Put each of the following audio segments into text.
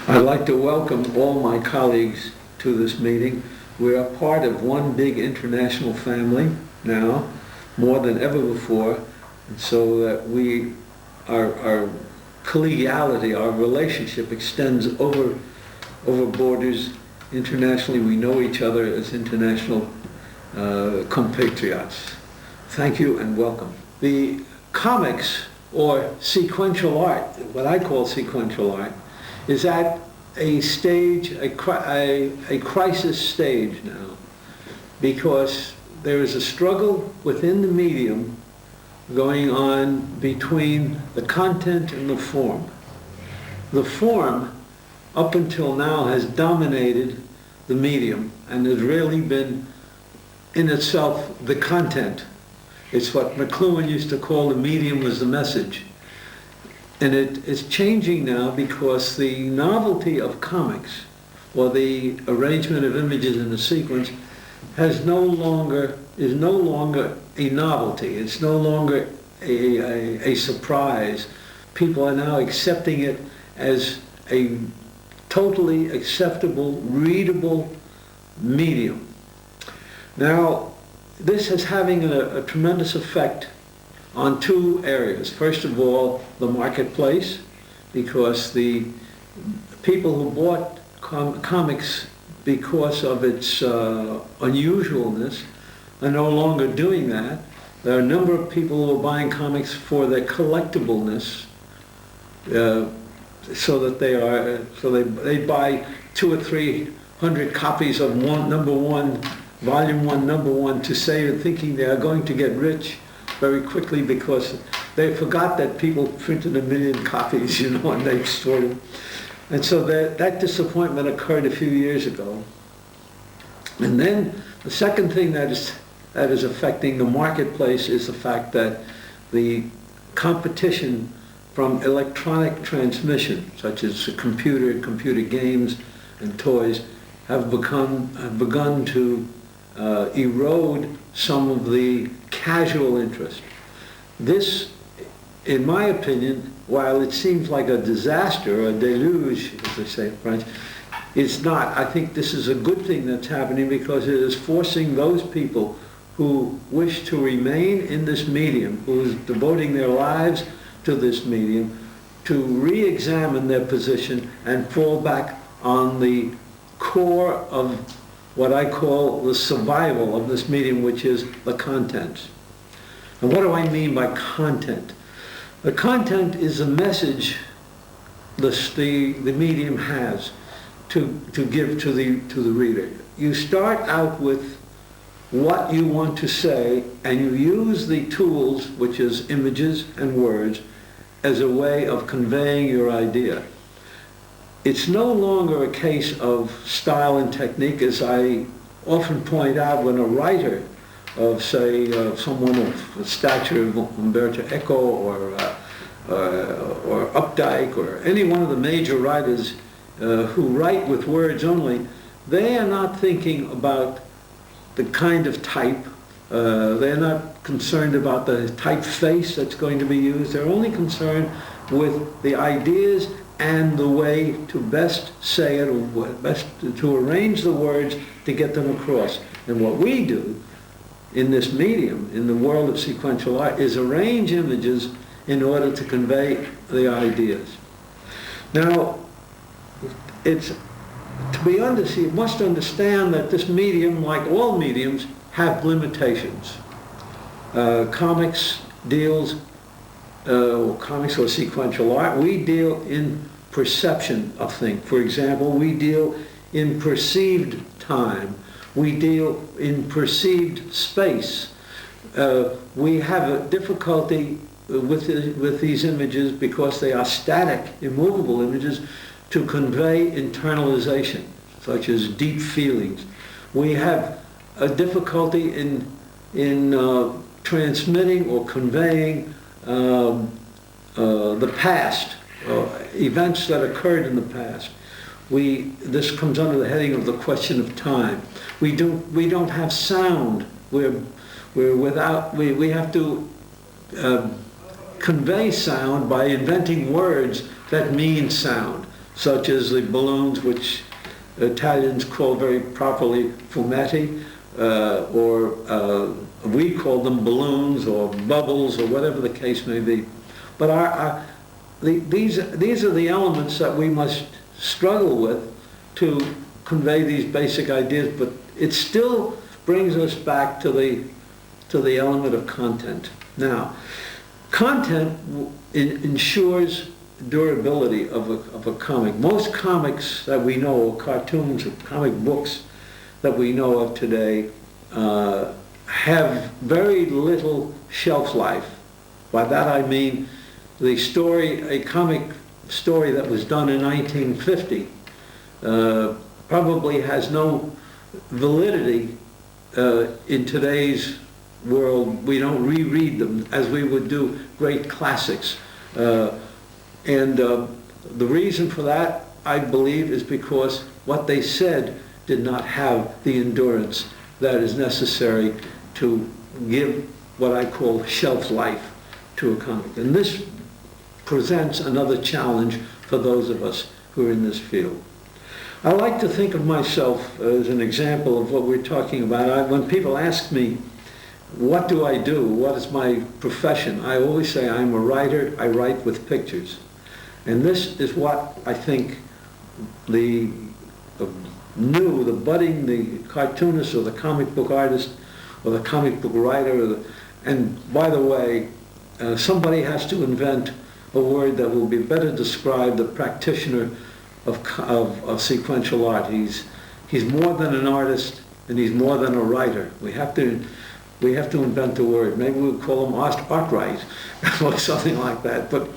I'd like to welcome all my colleagues to this meeting. We are part of one big international family now, more than ever before, and so that our collegiality, our relationship extends over borders. Internationally, we know each other as international compatriots. Thank you and welcome. The comics, or sequential art, what I call sequential art, is at a stage, a crisis stage now, because there is a struggle within the medium going on between the content and the form. The form, up until now, has dominated the medium and has really been, in itself, the content. It's what McLuhan used to call the medium was the message. And it is changing now because the novelty of comics, or the arrangement of images in a sequence, is no longer a novelty. It's no longer a surprise. People are now accepting it as a totally acceptable, readable medium. Now, this is having a tremendous effect on two areas. First of all, the marketplace, because the people who bought comics because of its unusualness are no longer doing that. There are a number of people who are buying comics for their collectibleness, so that they buy 200 or 300 copies of Volume 1, Number 1, to save, thinking they are going to get rich very quickly because they forgot that people printed 1 million copies, and they stored them. And so that disappointment occurred a few years ago. And then the second thing that is affecting the marketplace is the fact that the competition from electronic transmission, such as computer games and toys, have begun to erode some of the casual interest. This, in my opinion, while it seems like a disaster, a deluge, as they say in French, it's not. I think this is a good thing that's happening because it is forcing those people who wish to remain in this medium, who is devoting their lives to this medium, to re-examine their position and fall back on the core of what I call the survival of this medium, which is the content. And what do I mean by content? The content is a message the medium has to give to the reader. You start out with what you want to say, and you use the tools, which is images and words, as a way of conveying your idea. It's no longer a case of style and technique, as I often point out when a writer of, say, someone of the stature of Umberto Eco or Updike or any one of the major writers who write with words only, they are not thinking about the kind of type. They're not concerned about the typeface that's going to be used. They're only concerned with the ideas and the way to best say it, or best to arrange the words to get them across. And what we do in this medium, in the world of sequential art, is arrange images in order to convey the ideas. Now, you must understand that this medium, like all mediums, have limitations. Comics or sequential art, we deal in perception of things. For example, we deal in perceived time. We deal in perceived space. We have a difficulty with these images because they are static, immovable images, to convey internalization, such as deep feelings. We have a difficulty in transmitting or conveying the past, events that occurred in the past. This comes under the heading of the question of time. We don't have sound. We have to convey sound by inventing words that mean sound. such as the balloons, which Italians call very properly fumetti, or we call them balloons or bubbles or whatever the case may be. But these are the elements that we must struggle with to convey these basic ideas, but it still brings us back to the element of content. Now, content ensures durability of a comic. Most comics that we know, or cartoons or comic books that we know of today, have very little shelf life. By that I mean a comic story that was done in 1950 probably has no validity in today's world. We don't reread them as we would do great classics. And the reason for that, I believe, is because what they said did not have the endurance that is necessary to give what I call shelf life to a comic. And this presents another challenge for those of us who are in this field. I like to think of myself as an example of what we're talking about. When people ask me, what do I do? What is my profession? I always say I'm a writer. I write with pictures. And this is what I think the budding, the cartoonist or the comic book artist or the comic book writer, and by the way, somebody has to invent a word that will be better describe the practitioner of sequential art. He's more than an artist, and he's more than a writer. We have to invent a word. Maybe we'll call him art-right or something like that. But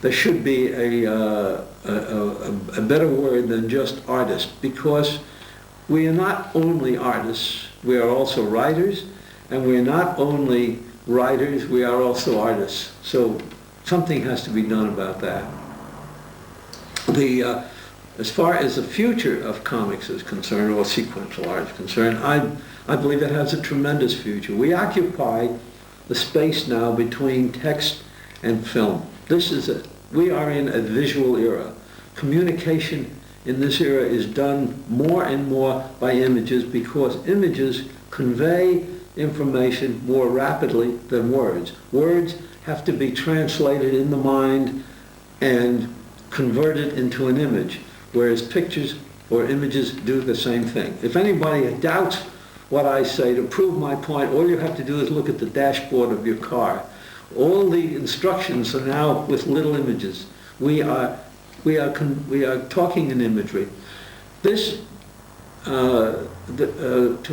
there should be a better word than just artist, because we are not only artists, we are also writers, and we are not only writers, we are also artists. So something has to be done about that. As far as the future of comics is concerned, or sequential art is concerned, I believe it has a tremendous future. We occupy the space now between text and film. We are in a visual era. Communication in this era is done more and more by images, because images convey information more rapidly than words. Words have to be translated in the mind and converted into an image, whereas pictures or images do the same thing. If anybody doubts what I say, to prove my point, all you have to do is look at the dashboard of your car. All the instructions are now with little images. We are talking in imagery. This, to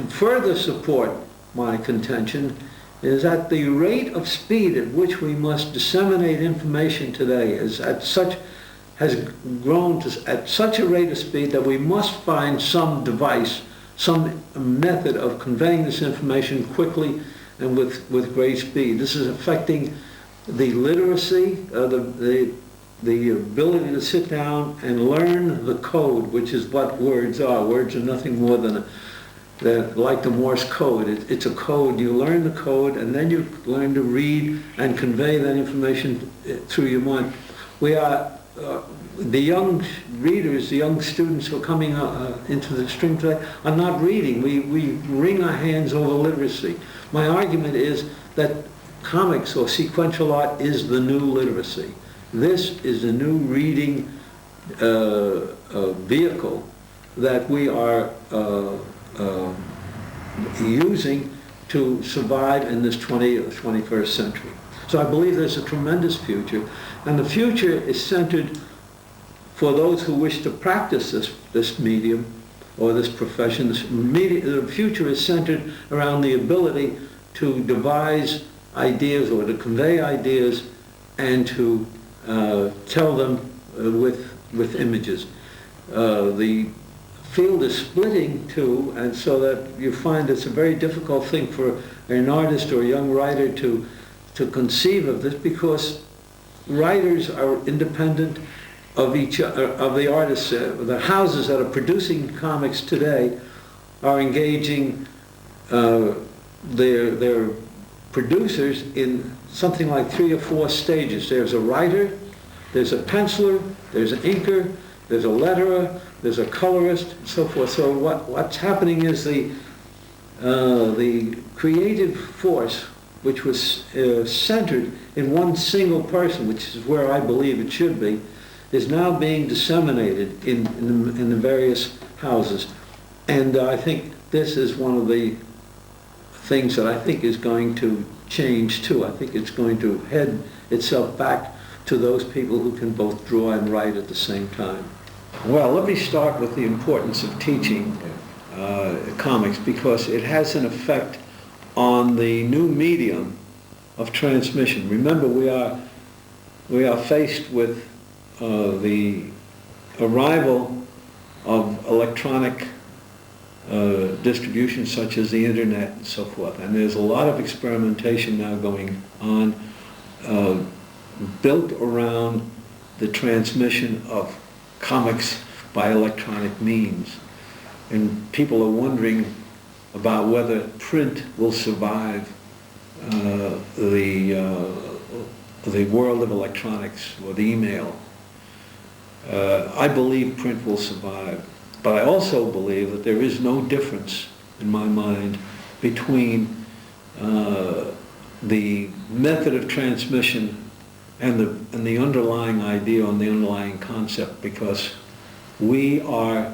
further support my contention, is that the rate of speed at which we must disseminate information today has grown at such a rate of speed that we must find some device, some method of conveying this information quickly and with great speed. This is affecting the literacy, the ability to sit down and learn the code, which is what words are. Words are nothing more than like the Morse code. It's a code. You learn the code, and then you learn to read and convey that information through your mind. We are the young readers, the young students who are coming into the stream today are not reading. We wring our hands over literacy. My argument is that comics or sequential art is the new literacy. This is the new reading vehicle that we are using to survive in this 20th or 21st century. So I believe there's a tremendous future, and the future is centered for those who wish to practice this medium or this profession. The future is centered around the ability to devise ideas or to convey ideas and to tell them with images. The field is splitting too, and so that you find it's a very difficult thing for an artist or a young writer to conceive of this, because writers are independent of the artists. The houses that are producing comics today are engaging their producers in something like 3 or 4 stages. There's a writer, there's a penciler, there's an inker, there's a letterer, there's a colorist, and so forth. So what's happening is the creative force, which was centered in one single person, which is where I believe it should be, is now being disseminated in the various houses. And I think this is one of the things that I think is going to change too. I think it's going to head itself back to those people who can both draw and write at the same time. Well, let me start with the importance of teaching comics, because it has an effect on the new medium of transmission. Remember, we are faced with the arrival of electronic distribution, such as the internet and so forth, and there's a lot of experimentation now going on built around the transmission of comics by electronic means. And people are wondering about whether print will survive the world of electronics or the email. I believe print will survive, but I also believe that there is no difference in my mind between the method of transmission and the underlying idea and the underlying concept, because we are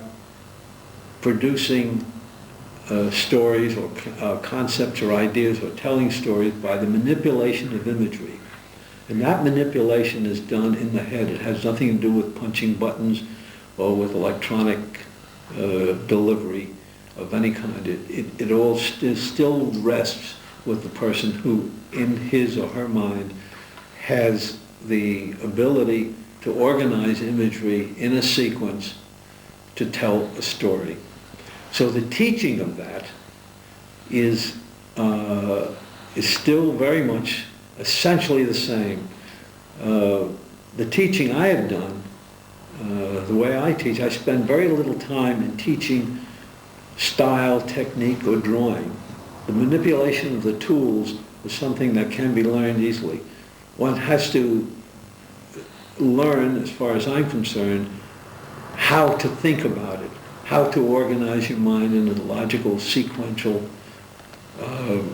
producing stories or concepts or ideas, or telling stories by the manipulation of imagery. And that manipulation is done in the head. It has nothing to do with punching buttons or with electronic delivery of any kind. It all still rests with the person who, in his or her mind, has the ability to organize imagery in a sequence to tell a story. So the teaching of that is still very much essentially the same. The teaching I have done, the way I teach, I spend very little time in teaching style, technique, or drawing. The manipulation of the tools is something that can be learned easily. One has to learn, as far as I'm concerned, how to think about it, how to organize your mind in a logical, sequential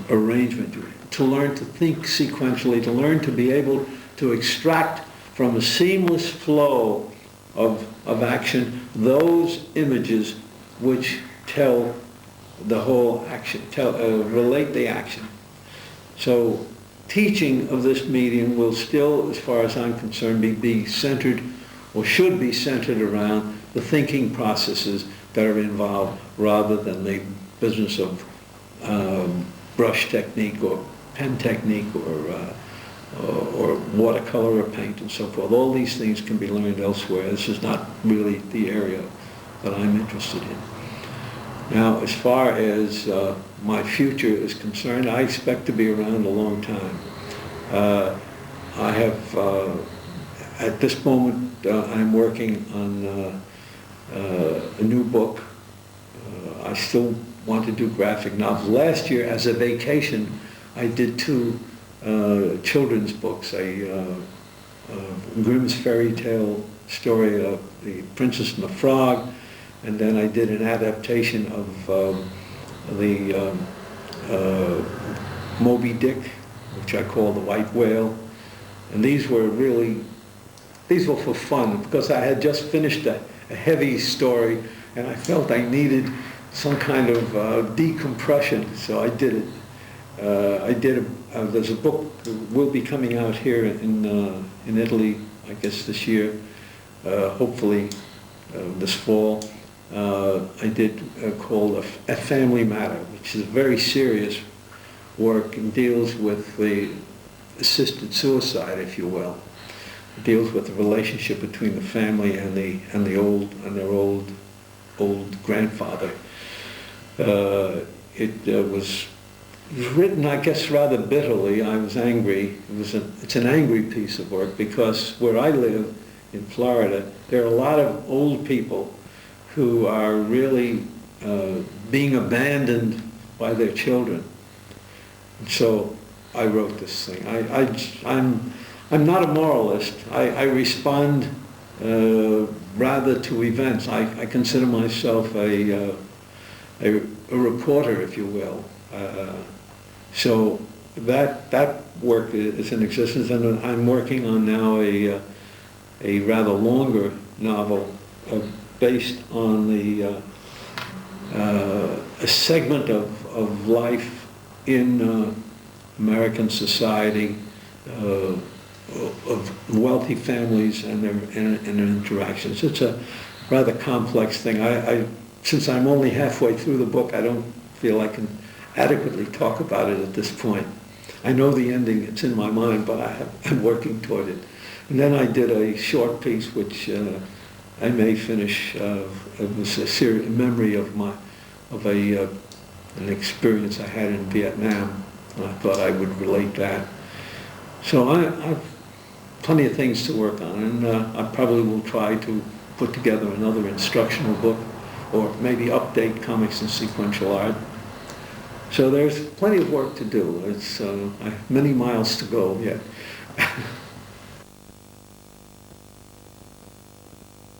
arrangement, to learn to think sequentially, to learn to be able to extract from a seamless flow of action those images which tell the whole action, relate the action. So teaching of this medium will still, as far as I'm concerned, be centered, or should be centered around the thinking processes that are involved, rather than the business of brush technique or pen technique or watercolor or paint and so forth. All these things can be learned elsewhere. This is not really the area that I'm interested in. Now, as far as my future is concerned, I expect to be around a long time. I have, at this moment, I'm working on a new book. I still want to do graphic novels. Last year, as a vacation, I did 2 children's books. Grimm's fairy tale story of The Princess and the Frog, and then I did an adaptation of the Moby Dick, which I call The White Whale. And these were for fun, because I had just finished a heavy story, and I felt I needed some kind of decompression, so I did it. There's a book that will be coming out here in Italy, I guess this year, hopefully this fall. I did called A Family Matter, which is a very serious work and deals with the assisted suicide, if you will. It deals with the relationship between the family and their old grandfather. It was written, I guess, rather bitterly. I was angry. It's an angry piece of work, because where I live in Florida, there are a lot of old people who are really being abandoned by their children. And so I wrote this thing. I'm not a moralist. I respond rather to events. I consider myself a reporter, if you will. So that work is in existence, and I'm working on now a rather longer novel based on a segment of life in American society, of wealthy families and their interactions. It's a rather complex thing. Since I'm only halfway through the book, I don't feel I can adequately talk about it at this point. I know the ending, it's in my mind, but I'm working toward it. And then I did a short piece which I may finish. It was a memory of an experience I had in Vietnam. And I thought I would relate that. So I've plenty of things to work on, and I probably will try to put together another instructional book, or maybe update comics and sequential art. So there's plenty of work to do. I have many miles to go yet.